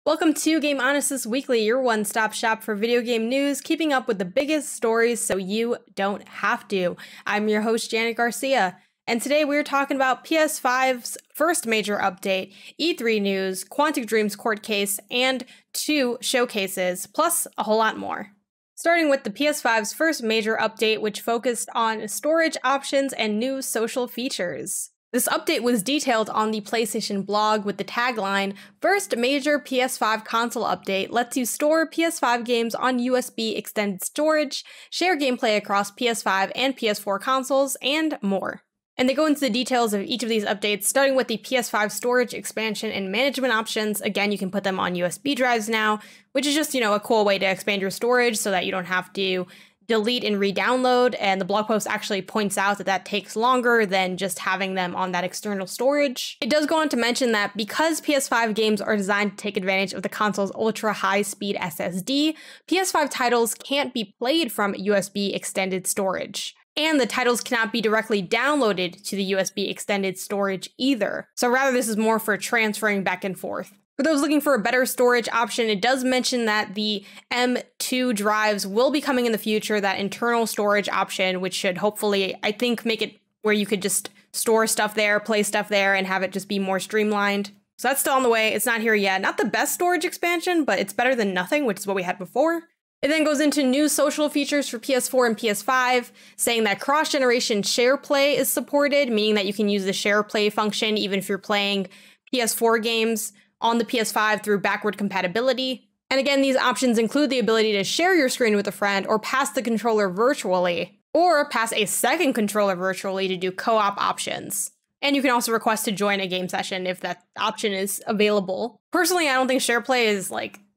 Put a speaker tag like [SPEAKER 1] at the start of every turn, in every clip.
[SPEAKER 1] Welcome to Game Honest's Weekly, your one-stop shop for video game news, keeping up with the biggest stories so you don't have to. I'm your host, Edwin Garcia, and today we're talking about PS5's first major update, E3 news, Quantic Dream's court case, and 2 showcases, plus a whole lot more. Starting with the PS5's first major update, which focused on storage options and new social features. This update was detailed on the PlayStation blog with the tagline, "First major PS5 console update lets you store PS5 games on USB extended storage, share gameplay across PS5 and PS4 consoles, and more." And they go into the details of each of these updates, starting with the PS5 storage expansion and management options. Again, you can put them on USB drives now, which is just, a cool way to expand your storage so that you don't have to delete and re-download, and the blog post actually points out that that takes longer than just having them on that external storage. It does go on to mention that because PS5 games are designed to take advantage of the console's ultra-high-speed SSD, PS5 titles can't be played from USB extended storage. And the titles cannot be directly downloaded to the USB extended storage either. So rather, this is more for transferring back and forth. For those looking for a better storage option, it does mention that the M2 drives will be coming in the future, that internal storage option, which should hopefully, I think, make it where you could just store stuff there, play stuff there, and have it just be more streamlined. So that's still on the way. It's not here yet. Not the best storage expansion, but it's better than nothing, which is what we had before. It then goes into new social features for PS4 and PS5, saying that cross-generation share play is supported, meaning that you can use the share play function even if you're playing PS4 games on the PS5 through backward compatibility. And again, these options include the ability to share your screen with a friend or pass the controller virtually, or pass a second controller virtually to do co-op options. And you can also request to join a game session if that option is available. Personally, I don't think SharePlay is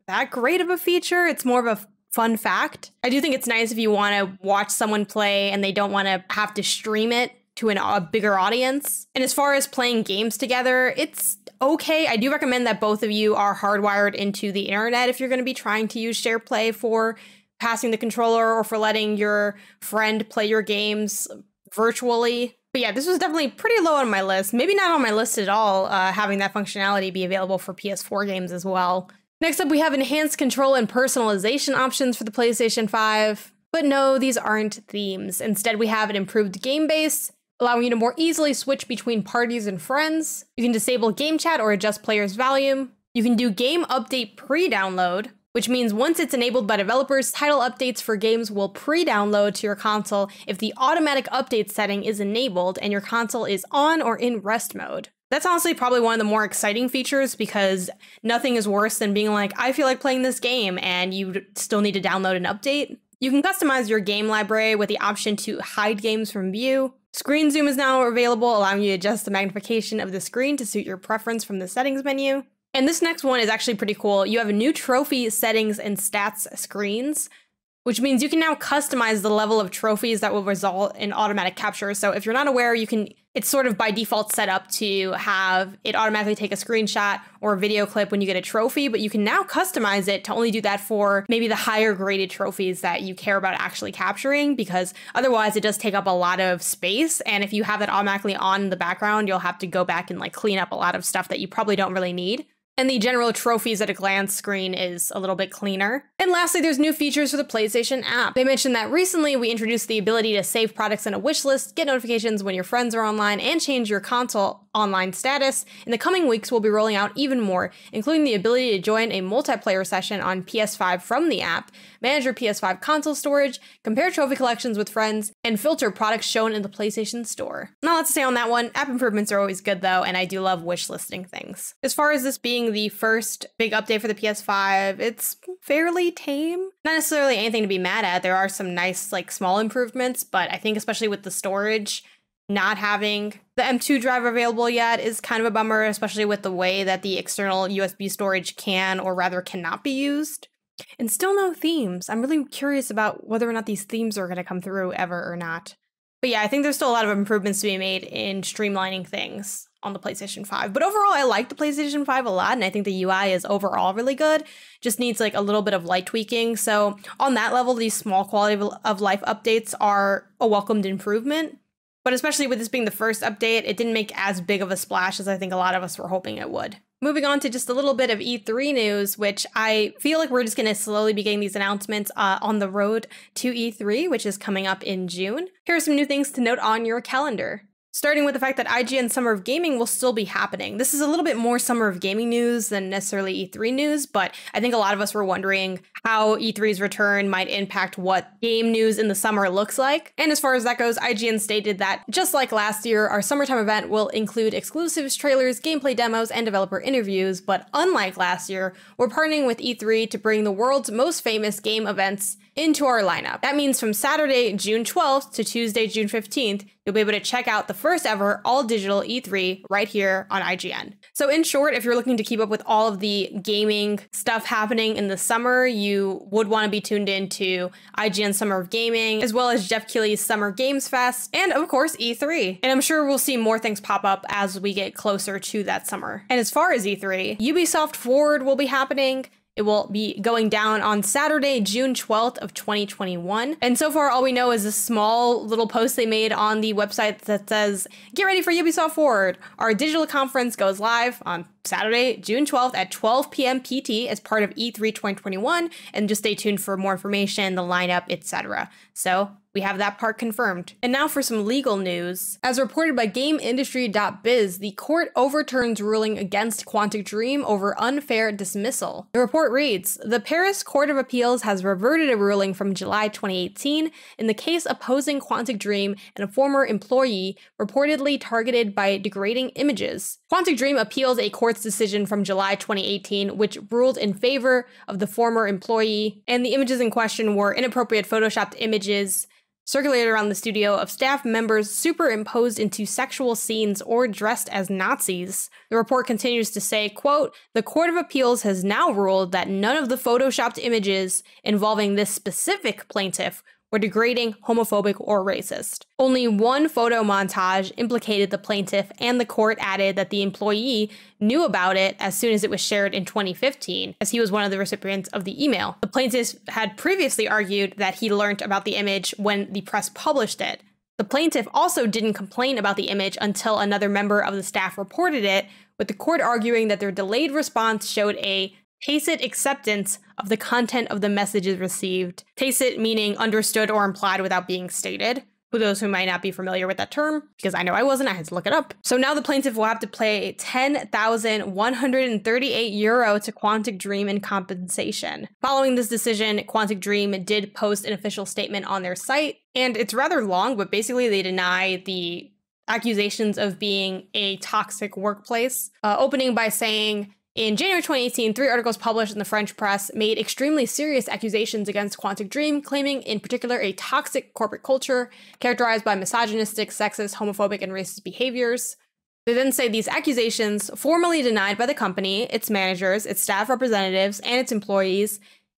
[SPEAKER 1] that great of a feature. It's more of a fun fact. I do think it's nice if you want to watch someone play and they don't want to have to stream it to a bigger audience. And as far as playing games together, it's okay. I do recommend that both of you are hardwired into the internet if you're going to be trying to use SharePlay for passing the controller or for letting your friend play your games virtually. But yeah, this was definitely pretty low on my list. Maybe not on my list at all, having that functionality be available for PS4 games as well. Next up, we have enhanced control and personalization options for the PlayStation 5. But no, these aren't themes. Instead, we have an improved game base, allowing you to more easily switch between parties and friends. You can disable game chat or adjust players' volume. You can do game update pre-download, which means once it's enabled by developers, title updates for games will pre-download to your console if the automatic update setting is enabled and your console is on or in rest mode. That's honestly probably one of the more exciting features because nothing is worse than being like, I feel like playing this game and you still need to download an update. You can customize your game library with the option to hide games from view. Screen zoom is now available, allowing you to adjust the magnification of the screen to suit your preference from the settings menu. And this next one is actually pretty cool. You have new trophy settings and stats screens, which means you can now customize the level of trophies that will result in automatic capture. So if you're not aware, it's sort of by default set up to have it automatically take a screenshot or a video clip when you get a trophy, but you can now customize it to only do that for maybe the higher graded trophies that you care about actually capturing, because otherwise it does take up a lot of space. And if you have it automatically on in the background, you'll have to go back and clean up a lot of stuff that you probably don't really need. And the general trophies at a glance screen is a little bit cleaner. And lastly, there's new features for the PlayStation app. They mentioned that recently we introduced the ability to save products in a wish list, get notifications when your friends are online, and change your console online status. In the coming weeks, we'll be rolling out even more, including the ability to join a multiplayer session on PS5 from the app, manage your PS5 console storage, compare trophy collections with friends, and filter products shown in the PlayStation Store. Not a lot to say on that one. App improvements are always good though, and I do love wish listing things. As far as this being the first big update for the PS5, it's fairly tame. Not necessarily anything to be mad at. There are some nice small improvements, but I think especially with the storage, not having the M2 drive available yet is kind of a bummer, especially with the way that the external USB storage can or rather cannot be used. And still no themes. I'm really curious about whether or not these themes are going to come through ever or not. But yeah, I think there's still a lot of improvements to be made in streamlining things on the PlayStation 5. But overall, I like the PlayStation 5 a lot, and I think the UI is overall really good. Just needs a little bit of light tweaking. So on that level, these small quality of life updates are a welcomed improvement. But especially with this being the first update, it didn't make as big of a splash as I think a lot of us were hoping it would. Moving on to just a little bit of E3 news, which I feel like we're just going to slowly be getting these announcements on the road to E3, which is coming up in June. Here are some new things to note on your calendar. Starting with the fact that IGN Summer of Gaming will still be happening. This is a little bit more Summer of Gaming news than necessarily E3 news, but I think a lot of us were wondering how E3's return might impact what game news in the summer looks like. And as far as that goes, IGN stated that, just like last year, our summertime event will include exclusives, trailers, gameplay demos, and developer interviews, but unlike last year, we're partnering with E3 to bring the world's most famous game events into our lineup. That means from Saturday, June 12th to Tuesday, June 15th, you'll be able to check out the first ever all-digital E3 right here on IGN. So in short, if you're looking to keep up with all of the gaming stuff happening in the summer, you would want to be tuned into IGN Summer of Gaming, as well as Jeff Keighley's Summer Games Fest, and of course E3. And I'm sure we'll see more things pop up as we get closer to that summer. And as far as E3, Ubisoft Forward will be happening. It will be going down on Saturday, June 12th of 2021. And so far, all we know is a small little post they made on the website that says, "Get ready for Ubisoft Forward. Our digital conference goes live on Saturday, June 12th at 12 p.m. PT as part of E3 2021. And just stay tuned for more information, the lineup, etc." So we have that part confirmed. And now for some legal news. As reported by GameIndustry.biz, the court overturns ruling against Quantic Dream over unfair dismissal. The report reads, "The Paris Court of Appeals has reverted a ruling from July 2018 in the case opposing Quantic Dream and a former employee reportedly targeted by degrading images. Quantic Dream appeals a court's decision from July 2018, which ruled in favor of the former employee, and the images in question were inappropriate photoshopped images circulated around the studio of staff members superimposed into sexual scenes or dressed as Nazis." The report continues to say, quote, "The Court of Appeals has now ruled that none of the photoshopped images involving this specific plaintiff were degrading, homophobic, or racist. Only one photo montage implicated the plaintiff, and the court added that the employee knew about it as soon as it was shared in 2015, as he was one of the recipients of the email. The plaintiff had previously argued that he learned about the image when the press published it. The plaintiff also didn't complain about the image until another member of the staff reported it, with the court arguing that their delayed response showed a tacit acceptance of the content of the messages received. Tacit meaning understood or implied without being stated. For those who might not be familiar with that term, because I know I wasn't, I had to look it up. So now the plaintiff will have to pay €10,138 to Quantic Dream in compensation. Following this decision, Quantic Dream did post an official statement on their site, and it's rather long, but basically they deny the accusations of being a toxic workplace, opening by saying, "In January 2018, 3 articles published in the French press made extremely serious accusations against Quantic Dream, claiming in particular a toxic corporate culture characterized by misogynistic, sexist, homophobic, and racist behaviors." They then say these accusations, formally denied by the company, its managers, its staff representatives, and its employees,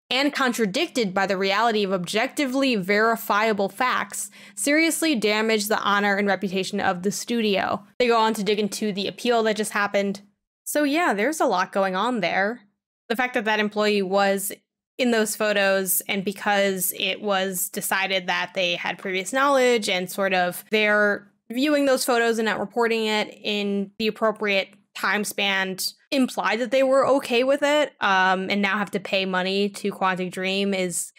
[SPEAKER 1] and contradicted by the reality of objectively verifiable facts, seriously damage the honor and reputation of the studio. They go on to dig into the appeal that just happened. So yeah, there's a lot going on there. The fact that that employee was in those photos, and because it was decided that they had previous knowledge and sort of they're viewing those photos and not reporting it in the appropriate time span, implied that they were okay with it, and now have to pay money to Quantic Dream is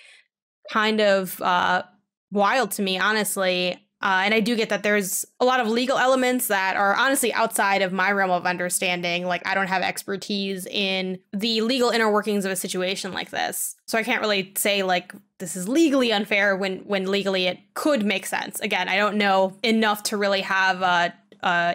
[SPEAKER 1] kind of wild to me, honestly. And I do get that there's a lot of legal elements that are honestly outside of my realm of understanding. Like, I don't have expertise in the legal inner workings of a situation like this. So I can't really say, like, this is legally unfair when legally it could make sense. Again, I don't know enough to really have a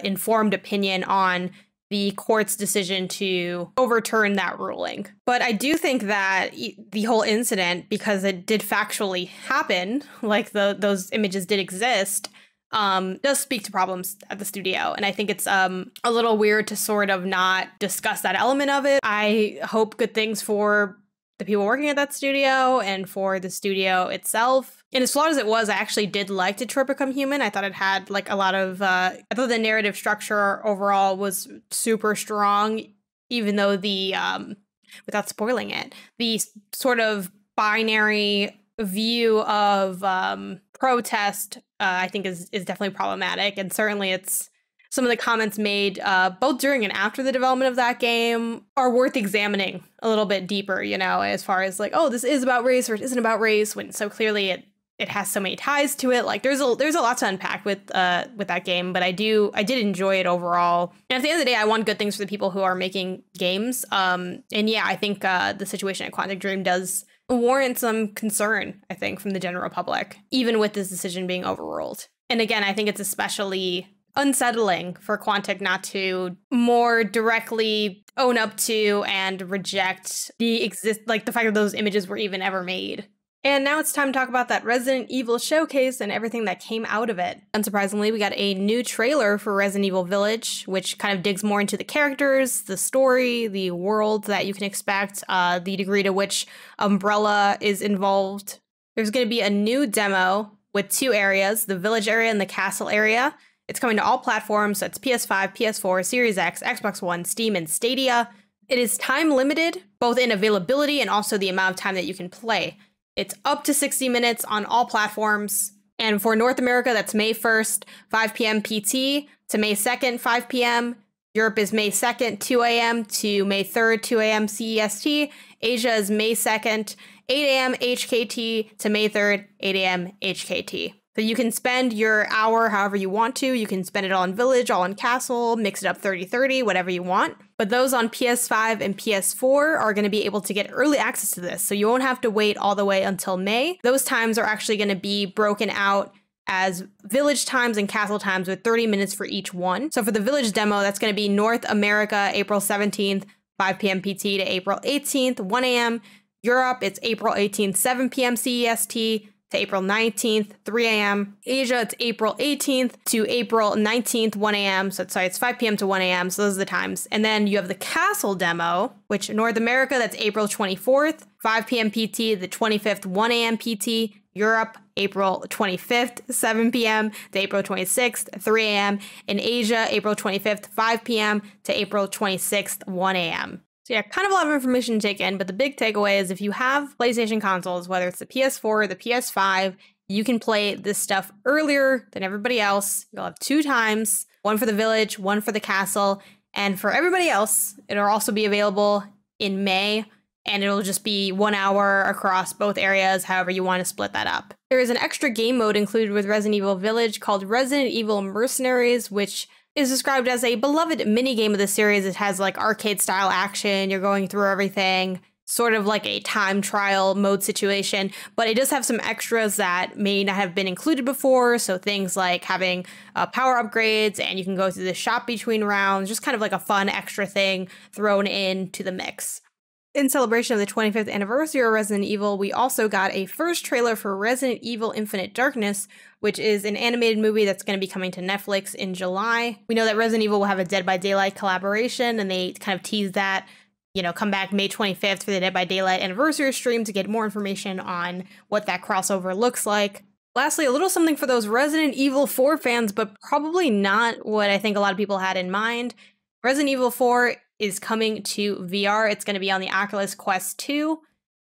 [SPEAKER 1] informed opinion on the court's decision to overturn that ruling. But I do think that the whole incident, because it did factually happen, like those images did exist, does speak to problems at the studio. And I think it's a little weird to sort of not discuss that element of it. I hope good things for the people working at that studio and for the studio itself. And as flawed as it was, I actually did like Detroit Become Human. I thought it had like a lot of, I thought the narrative structure overall was super strong, even though the, without spoiling it, the sort of binary view of protest, I think is definitely problematic. And certainly it's some of the comments made both during and after the development of that game are worth examining a little bit deeper, you know, as far as like, oh, this is about race or it isn't about race, when so clearly it has so many ties to it. Like there's a lot to unpack with that game, but I did enjoy it overall. And at the end of the day, I want good things for the people who are making games. And yeah, I think the situation at Quantic Dream does warrant some concern, I think, from the general public, even with this decision being overruled. And again, I think it's especially unsettling for Quantic not to more directly own up to and reject the fact that those images were even ever made. And now it's time to talk about that Resident Evil showcase and everything that came out of it. Unsurprisingly, we got a new trailer for Resident Evil Village, which kind of digs more into the characters, the story, the world that you can expect, the degree to which Umbrella is involved. There's going to be a new demo with 2 areas, the Village area and the Castle area. It's coming to all platforms, so it's PS5, PS4, Series X, Xbox One, Steam, and Stadia. It is time limited, both in availability and also the amount of time that you can play. It's up to 60 minutes on all platforms. And for North America, that's May 1st, 5 p.m. PT to May 2nd, 5 p.m. Europe is May 2nd, 2 a.m. to May 3rd, 2 a.m. CEST. Asia is May 2nd, 8 a.m. HKT to May 3rd, 8 a.m. HKT. So you can spend your hour however you want to. You can spend it all in Village, all in Castle, mix it up 30-30, whatever you want. But those on PS5 and PS4 are going to be able to get early access to this. So you won't have to wait all the way until May. Those times are actually going to be broken out as Village times and Castle times with 30 minutes for each one. So for the Village demo, that's going to be North America, April 17th, 5 p.m. PT to April 18th, 1 a.m. Europe, it's April 18th, 7 p.m. CEST. To April 19th, 3 a.m. Asia, it's April 18th to April 19th, 1 a.m. So it's 5 p.m. to 1 a.m. So those are the times. And then you have the Castle demo, which North America, that's April 24th, 5 p.m. PT, the 25th, 1 a.m. PT. Europe, April 25th, 7 p.m. to April 26th, 3 a.m. In Asia, April 25th, 5 p.m. to April 26th, 1 a.m. So yeah, kind of a lot of information to take in, but the big takeaway is if you have PlayStation consoles, whether it's the PS4 or the PS5, you can play this stuff earlier than everybody else. You'll have 2 times, one for the Village, one for the Castle, and for everybody else, it'll also be available in May, and it'll just be 1 hour across both areas, however you want to split that up. There is an extra game mode included with Resident Evil Village called Resident Evil Mercenaries, which is described as a beloved minigame of the series. It has like arcade-style action, you're going through everything, sort of like a time trial mode situation, but it does have some extras that may not have been included before, so things like having power upgrades, and you can go through the shop between rounds, just kind of like a fun extra thing thrown into the mix. In celebration of the 25th anniversary of Resident Evil, we also got a first trailer for Resident Evil Infinite Darkness, which is an animated movie that's going to be coming to Netflix in July. We know that Resident Evil will have a Dead by Daylight collaboration, and they kind of teased that, you know, come back May 25th for the Dead by Daylight anniversary stream to get more information on what that crossover looks like. Lastly, a little something for those Resident Evil 4 fans, but probably not what I think a lot of people had in mind. Resident Evil 4 is coming to VR. It's going to be on the Oculus Quest 2,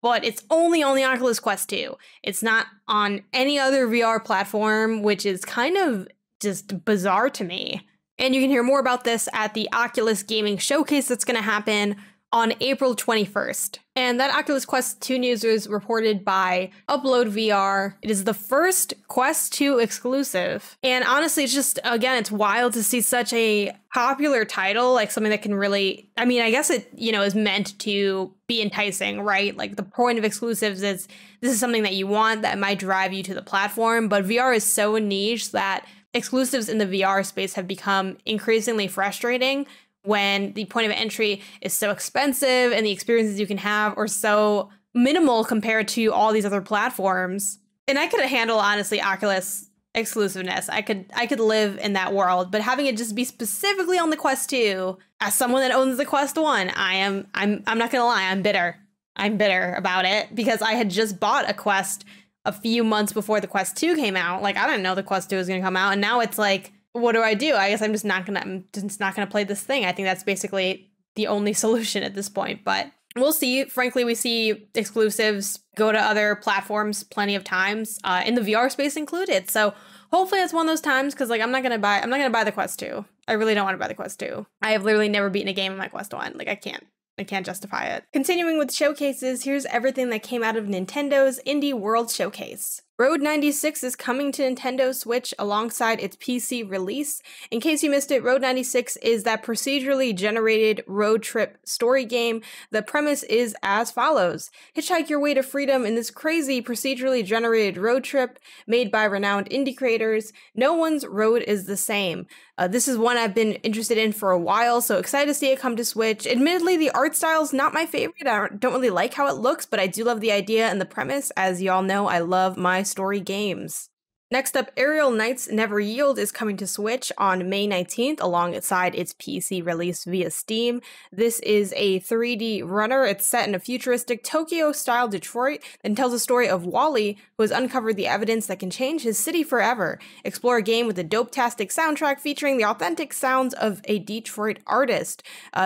[SPEAKER 1] but it's only on the Oculus Quest 2. It's not on any other VR platform, which is kind of just bizarre to me. And you can hear more about this at the Oculus Gaming Showcase that's going to happen on April 21st. And that Oculus Quest 2 news is reported by Upload VR. It is the first Quest 2 exclusive. And honestly, it's just, again, it's wild to see such a popular title, like something that can really, I mean, I guess it, you know, is meant to be enticing, right? Like the point of exclusives is this is something that you want that might drive you to the platform, but VR is so niche that exclusives in the VR space have become increasingly frustrating when the point of entry is so expensive and the experiences you can have are so minimal compared to all these other platforms. And I could handle, honestly, Oculus exclusiveness. I could live in that world, but having it just be specifically on the Quest 2, as someone that owns the Quest 1, I'm not gonna lie, I'm bitter. I'm bitter about it because I had just bought a Quest a few months before the Quest 2 came out. Like, I didn't know the Quest 2 was gonna come out, and now it's like, what do? I guess I'm just not gonna play this thing. I think that's basically the only solution at this point, but we'll see. Frankly, we see exclusives go to other platforms plenty of times, in the VR space included. So hopefully it's one of those times, because like I'm not gonna buy the Quest 2. I really don't want to buy the Quest 2. I have literally never beaten a game on my Quest 1. Like, I can't justify it. Continuing with showcases, here's everything that came out of Nintendo's Indie World Showcase. Road 96 is coming to Nintendo Switch alongside its PC release. In case you missed it, Road 96 is that procedurally generated road trip story game. The premise is as follows. Hitchhike your way to freedom in this crazy procedurally generated road trip made by renowned indie creators. No one's road is the same. This is one I've been interested in for a while, so excited to see it come to Switch. Admittedly, the art style is not my favorite. I don't really like how it looks, but I do love the idea and the premise. As y'all know, I love my story games. Next up, Aerial Knights Never Yield is coming to Switch on May 19th alongside its PC release via Steam. This is a 3D runner. It's set in a futuristic Tokyo-style Detroit and tells the story of Wally, who has uncovered the evidence that can change his city forever. Explore a game with a dope-tastic soundtrack featuring the authentic sounds of a Detroit artist.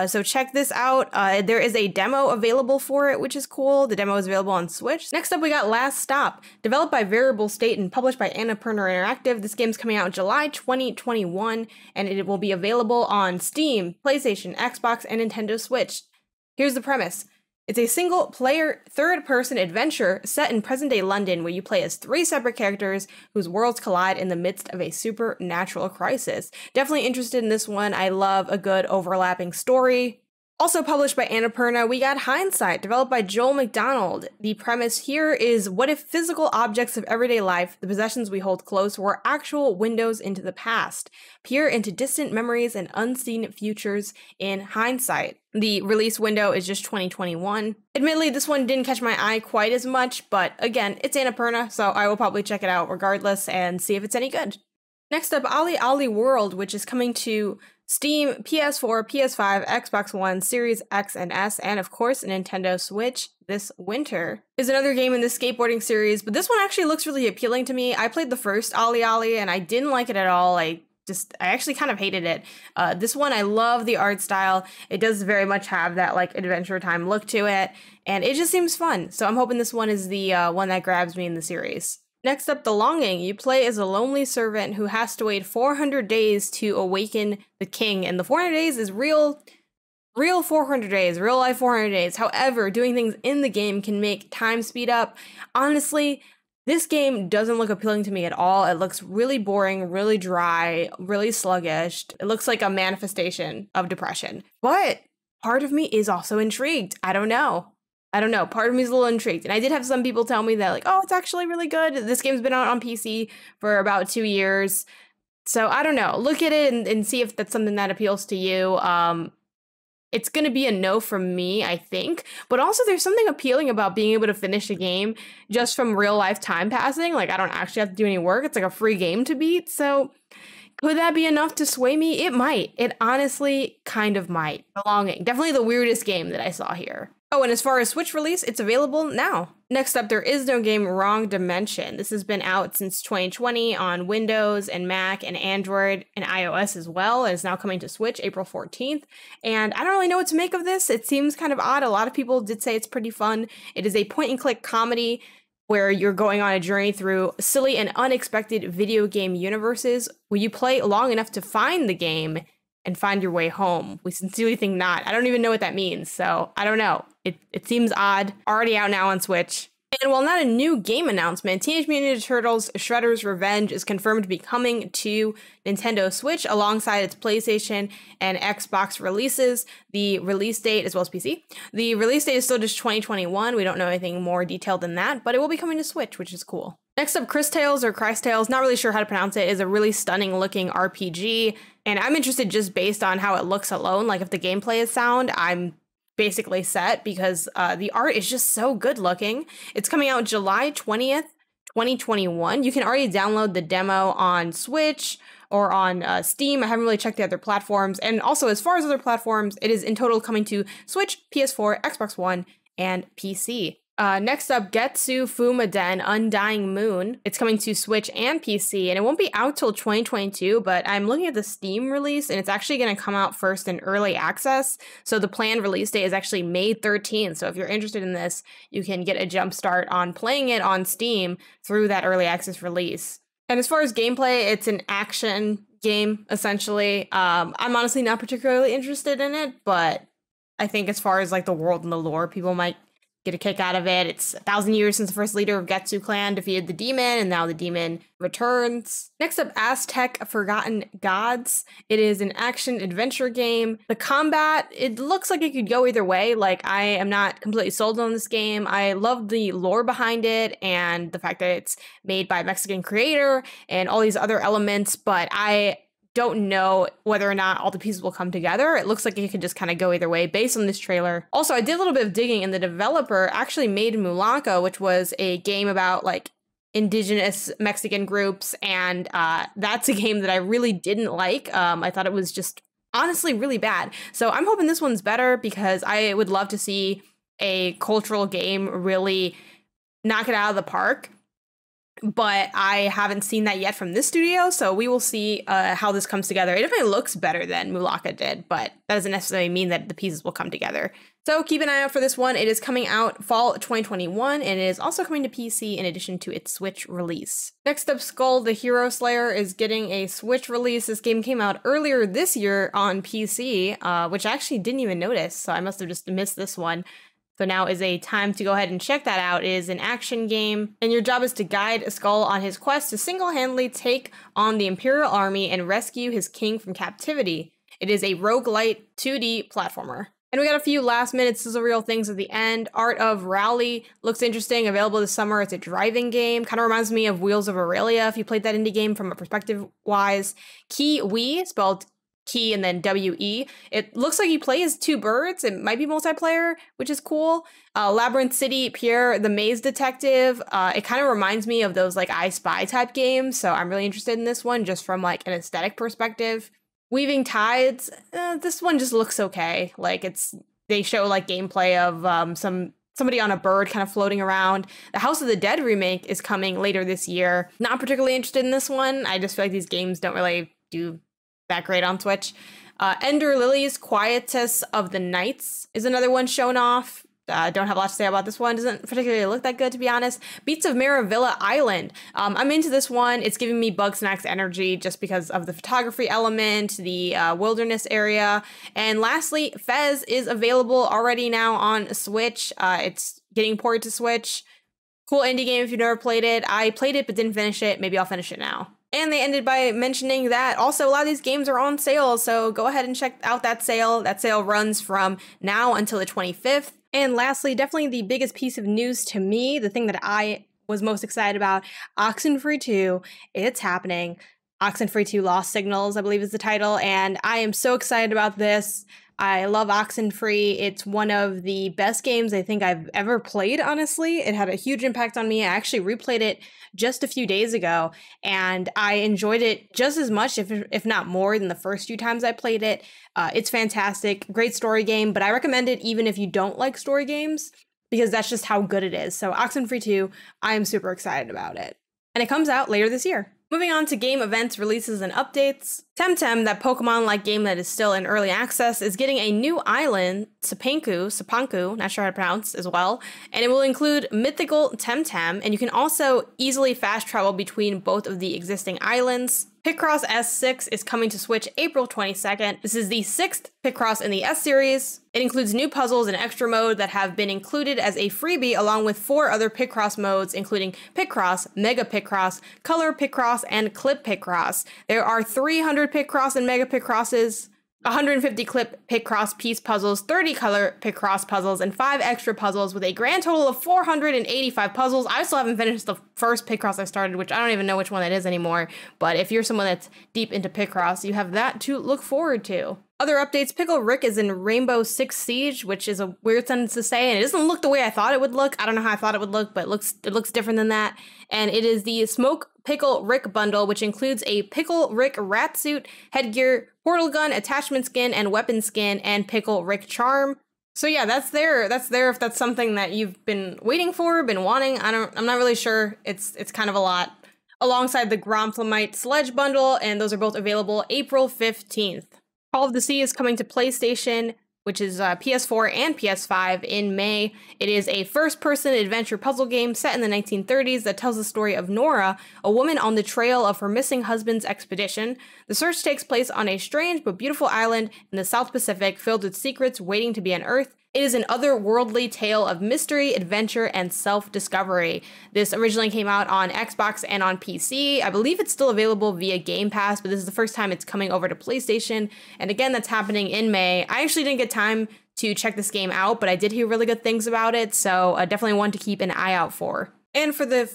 [SPEAKER 1] So check this out. There is a demo available for it, which is cool. The demo is available on Switch. Next up, we got Last Stop. Developed by Variable State and published by Annapurna Interactive. This game's coming out July 2021, and it will be available on Steam, PlayStation, Xbox, and Nintendo Switch. Here's the premise. It's a single-player, third-person adventure set in present-day London where you play as 3 separate characters whose worlds collide in the midst of a supernatural crisis. Definitely interested in this one. I love a good overlapping story. Also published by Annapurna, we got Hindsight, developed by Joel McDonald. The premise here is, what if physical objects of everyday life, the possessions we hold close, were actual windows into the past? Peer into distant memories and unseen futures in hindsight. The release window is just 2021. Admittedly, this one didn't catch my eye quite as much, but again, it's Annapurna, so I will probably check it out regardless and see if it's any good. Next up, Ali Ali World, which is coming to Steam, PS4, PS5, Xbox One, Series X and S, and of course, Nintendo Switch this winter. Is another game in the skateboarding series, but this one actually looks really appealing to me. I played the first Ali Ali and I didn't like it at all. I actually kind of hated it. This one, I love the art style. It does very much have that like Adventure Time look to it, and it just seems fun. So I'm hoping this one is the one that grabs me in the series. Next up, The Longing. You play as a lonely servant who has to wait 400 days to awaken the king. And the 400 days is real 400 days, real life 400 days. However, doing things in the game can make time speed up. Honestly, this game doesn't look appealing to me at all. It looks really boring, really dry, really sluggish. It looks like a manifestation of depression. But part of me is also intrigued. I don't know. Part of me is a little intrigued. And I did have some people tell me that, like, oh, it's actually really good. This game's been out on PC for about 2 years. So I don't know. Look at it and see if that's something that appeals to you. It's going to be a no from me, I think. But also there's something appealing about being able to finish a game just from real life time passing. Like, I don't actually have to do any work. It's like a free game to beat. So could that be enough to sway me? It might. It honestly kind of might. The Longing. Definitely the weirdest game that I saw here. Oh, and as far as Switch release, it's available now. Next up, There Is No Game Wrong Dimension. This has been out since 2020 on Windows and Mac and Android and iOS as well. It is now coming to Switch April 14th. And I don't really know what to make of this. It seems kind of odd. A lot of people did say it's pretty fun. It is a point-and-click comedy where you're going on a journey through silly and unexpected video game universes where you play long enough to find the game and find your way home. We sincerely think not. I don't even know what that means, so I don't know. It seems odd. Already out now on Switch. And while not a new game announcement, Teenage Mutant Ninja Turtles Shredder's Revenge is confirmed to be coming to Nintendo Switch alongside its PlayStation and Xbox releases. The release date, as well as PC, the release date is still just 2021. We don't know anything more detailed than that, but it will be coming to Switch, which is cool. Next up, Chris Tales, not really sure how to pronounce it, is a really stunning looking RPG. And I'm interested just based on how it looks alone. Like, if the gameplay is sound, I'm basically set because the art is just so good looking. It's coming out July 20th, 2021. You can already download the demo on Switch or on Steam. I haven't really checked the other platforms. And also, as far as other platforms, it is in total coming to Switch, PS4, Xbox One, and PC. Next up, Getsu Fumaden Undying Moon. It's coming to Switch and PC, and it won't be out till 2022, but I'm looking at the Steam release, and it's actually going to come out first in early access. So the planned release date is actually May 13th. So if you're interested in this, you can get a jump start on playing it on Steam through that early access release. And as far as gameplay, it's an action game, essentially. I'm honestly not particularly interested in it, but I think as far as like the world and the lore, people might get a kick out of it. It's 1,000 years since the first leader of Getsu clan defeated the demon, and now the demon returns. Next up, Aztec Forgotten Gods. It is an action-adventure game. The combat, it looks like it could go either way. Like, I am not completely sold on this game. I love the lore behind it and the fact that it's made by a Mexican creator and all these other elements, but I don't know whether or not all the pieces will come together. It looks like it could just kind of go either way based on this trailer. Also, I did a little bit of digging, and the developer actually made Mulaka, which was a game about like indigenous Mexican groups, and that's a game that I really didn't like. I thought it was just honestly really bad. So I'm hoping this one's better, because I would love to see a cultural game really knock it out of the park. But I haven't seen that yet from this studio, so we will see how this comes together. It definitely looks better than Mulaka did, but that doesn't necessarily mean that the pieces will come together. So keep an eye out for this one. It is coming out fall 2021, and it is also coming to PC in addition to its Switch release. Next up, Skull the Hero Slayer is getting a Switch release. This game came out earlier this year on PC, which I actually didn't even notice, so I must have just missed this one. So now is a time to go ahead and check that out. It is an action game, and your job is to guide Skull on his quest to single-handedly take on the Imperial Army and rescue his king from captivity. It is a roguelite 2D platformer. And we got a few last-minute sizzle-reel things at the end. Art of Rally looks interesting, available this summer. It's a driving game. Kind of reminds me of Wheels of Aurelia, if you played that indie game from a perspective-wise. Kiwi, spelled Key and then W-E. It looks like you play as two birds. It might be multiplayer, which is cool. Labyrinth City, Pierre the Maze Detective. It kind of reminds me of those like I Spy type games, so I'm really interested in this one just from like an aesthetic perspective. Weaving Tides, this one just looks okay. Like they show like gameplay of somebody on a bird kind of floating around. The House of the Dead remake is coming later this year. Not particularly interested in this one. I just feel like these games don't really do that great on Switch. Ender Lilies Quietus of the Nights is another one shown off. Don't have a lot to say about this one. Doesn't particularly look that good, to be honest. Beats of Maravilla Island. I'm into this one. It's giving me Bugsnax energy just because of the photography element, the wilderness area. And lastly, Fez is available already now on Switch. It's getting ported to Switch. Cool indie game if you've never played it. I played it but didn't finish it. Maybe I'll finish it now. And they ended by mentioning that also a lot of these games are on sale, so go ahead and check out that sale. That sale runs from now until the 25th. And lastly, definitely the biggest piece of news to me, the thing that I was most excited about, Oxenfree 2, it's happening. Oxenfree 2 Lost Signals, I believe is the title, and I am so excited about this. I love Oxenfree. It's one of the best games I think I've ever played, honestly. It had a huge impact on me. I actually replayed it just a few days ago, and I enjoyed it just as much, if not more, than the first few times I played it. It's fantastic. Great story game, but I recommend it even if you don't like story games, because that's just how good it is. So Oxenfree 2, I am super excited about it. And it comes out later this year. Moving on to game events, releases, and updates. Temtem, that Pokemon-like game that is still in early access, is getting a new island, Cipanku, not sure how to pronounce as well, and it will include mythical Temtem, and you can also easily fast travel between both of the existing islands. Picross S6 is coming to Switch April 22nd. This is the 6th Picross in the S series. It includes new puzzles and extra mode that have been included as a freebie, along with 4 other Picross modes, including Picross, Mega Picross, Color Picross, and Clip Picross. There are 300 Picross and Mega Picrosses, 150 Clip Picross piece puzzles, 30 Color Picross puzzles, and 5 extra puzzles, with a grand total of 485 puzzles. I still haven't finished the first Picross I started, which I don't even know which one that is anymore, but if you're someone that's deep into Picross, you have that to look forward to. Other updates, Pickle Rick is in Rainbow Six Siege, which is a weird sentence to say, and it doesn't look the way I thought it would look. I don't know how I thought it would look, but it looks different than that. And it is the Smoke Pickle Rick bundle, which includes a Pickle Rick rat suit, headgear, portal gun, attachment skin, and weapon skin, and Pickle Rick charm. So yeah, that's there. That's there if that's something that you've been waiting for, been wanting. I'm not really sure. It's kind of a lot. Alongside the Gromflemite Sledge bundle, and those are both available April 15th. Call of the Sea is coming to PlayStation which is PS4 and PS5 in May. It is a first-person adventure puzzle game set in the 1930s that tells the story of Nora, a woman on the trail of her missing husband's expedition. The search takes place on a strange but beautiful island in the South Pacific filled with secrets waiting to be unearthed. It is an otherworldly tale of mystery, adventure, and self-discovery. This originally came out on Xbox and on PC. I believe it's still available via Game Pass, but this is the first time it's coming over to PlayStation. And again, that's happening in May. I actually didn't get time to check this game out, but I did hear really good things about it, so definitely one to keep an eye out for. And for the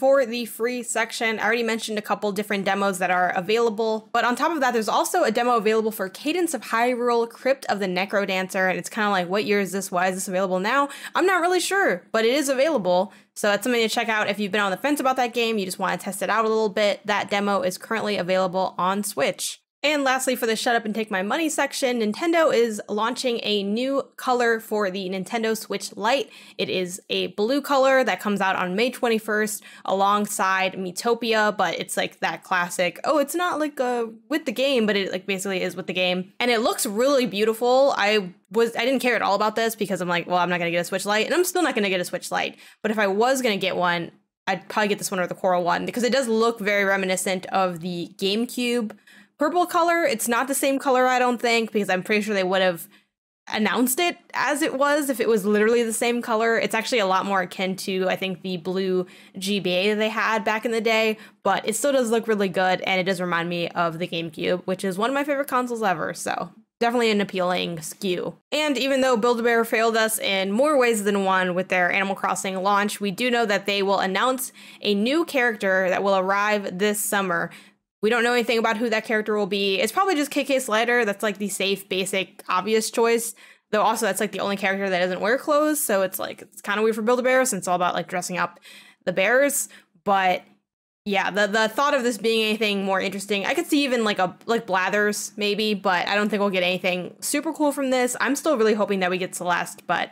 [SPEAKER 1] free section, I already mentioned a couple different demos that are available. But on top of that, there's also a demo available for Cadence of Hyrule, Crypt of the Necrodancer. And it's kind of like, what year is this? Why is this available now? I'm not really sure, but it is available. So that's something to check out if you've been on the fence about that game. You just want to test it out a little bit. That demo is currently available on Switch. And lastly, for the Shut Up and Take My Money section, Nintendo is launching a new color for the Nintendo Switch Lite. It is a blue color that comes out on May 21st alongside Miitopia, but it's like that classic, oh, it's not like with the game, but it like basically is with the game. And it looks really beautiful. I didn't care at all about this because I'm like, well, I'm not gonna get a Switch Lite, and I'm still not gonna get a Switch Lite. But if I was gonna get one, I'd probably get this one or the Coral one because it does look very reminiscent of the GameCube purple color. It's not the same color, I don't think, because I'm pretty sure they would have announced it as it was if it was literally the same color. It's actually a lot more akin to, I think, the blue GBA that they had back in the day, but it still does look really good, and it does remind me of the GameCube, which is one of my favorite consoles ever, so definitely an appealing SKU. And even though Build-A-Bear failed us in more ways than one with their Animal Crossing launch, we do know that they will announce a new character that will arrive this summer. We don't know anything about who that character will be. It's probably just KK Slider. That's like the safe, basic, obvious choice. Though also that's like the only character that doesn't wear clothes. So it's like, it's kind of weird for Build-A-Bear since it's all about like dressing up the bears. But yeah, the thought of this being anything more interesting, I could see even like Blathers maybe, but I don't think we'll get anything super cool from this. I'm still really hoping that we get Celeste, but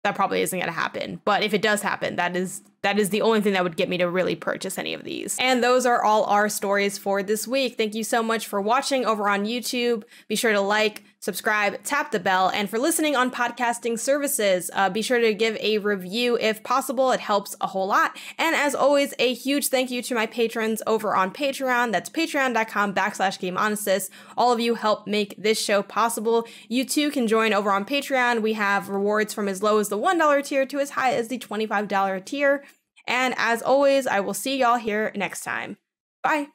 [SPEAKER 1] that probably isn't going to happen. But if it does happen, that is the only thing that would get me to really purchase any of these. And those are all our stories for this week. Thank you so much for watching over on YouTube. Be sure to like, subscribe, tap the bell, and for listening on podcasting services, be sure to give a review if possible. It helps a whole lot. And as always, a huge thank you to my patrons over on Patreon. That's patreon.com/GameOnasis. All of you help make this show possible. You too can join over on Patreon. We have rewards from as low as the $1 tier to as high as the $25 tier. And as always, I will see y'all here next time. Bye.